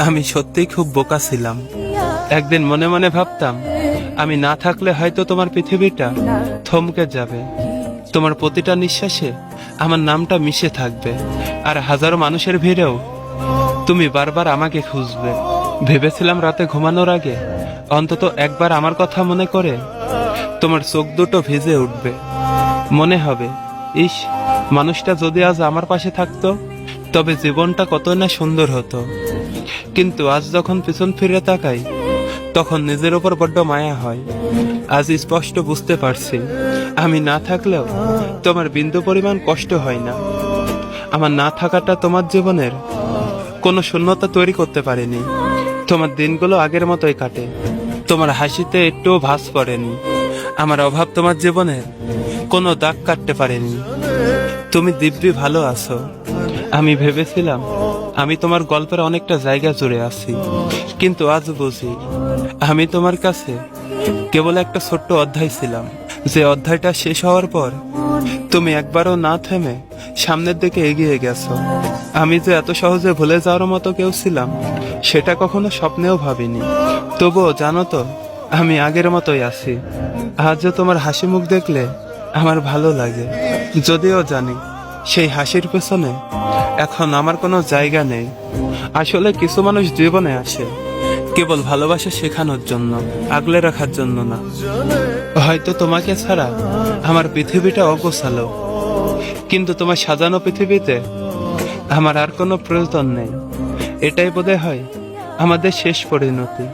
আমি সত্যিই খুব বোকা ছিলাম। একদিন মনে মনে ভাবতাম আমি না থাকলে হয়তো তোমার পৃথিবীটা থমকে যাবে, তোমার প্রতিটা নিঃশ্বাসে আমার নামটা মিশে থাকবে, আর হাজারো মানুষের ভিড়েও তুমি বারবার আমাকে খুঁজবে। ভেবেছিলাম রাতে ঘুমানোর আগে অন্তত একবার আমার কথা মনে করে তোমার চোখ দুটো ভিজে উঠবে, মনে হবে ইস, মানুষটা যদি আজ আমার পাশে থাকতো তবে জীবনটা কত না সুন্দর হতো। কিন্তু আজ যখন পিছন ফিরে তাকাই তখন নিজের ওপর বড্ড মায়া হয়। আজ স্পষ্ট বুঝতে পারছি আমি না থাকলেও তোমার বিন্দু পরিমাণ কষ্ট হয় না। আমার না থাকাটা তোমার জীবনের কোনো শূন্যতা তৈরি করতে পারেনি। তোমার দিনগুলো আগের মতোই কাটে, তোমার হাসিতে একটুও ভাঁজ পড়েনি। আমার অভাব তোমার জীবনের কোনো দাগ কাটতে পারেনি। তুমি দিব্যি ভালো আছো। আমি ভেবেছিলাম আমি তোমার গল্পের অনেকটা জায়গা জুড়ে আছি, কিন্তু আজ বুঝি আমি তোমার কাছে কেবল একটা ছোট্ট অধ্যায় ছিলাম, যে অধ্যায়টা শেষ হওয়ার পর তুমি একবারও না থেমে সামনের দিকে এগিয়ে গেছো। আমি যে এত সহজে ভুলে যাওয়ার মতো কেউ ছিলাম সেটা কখনো স্বপ্নেও ভাবিনি। তবুও জানো তো, আমি আগের মতোই আছি। আজও তোমার হাসি মুখ দেখলে আমার ভালো লাগে, যদিও জানি সেই হাসির পেছনে এখন আমার কোনো জায়গা নেই। আসলে কিছু মানুষ জীবনে আসে কেবল ভালোবাসা শেখানোর জন্য, আগলে রাখার জন্য না। হয়তো তোমাকে ছাড়া আমার পৃথিবীটা অগোছালো, কিন্তু তোমার সাজানো পৃথিবীতে আমার আর কোনো প্রয়োজন নেই। এটাই বোধহয় হয় আমাদের শেষ পরিণতি।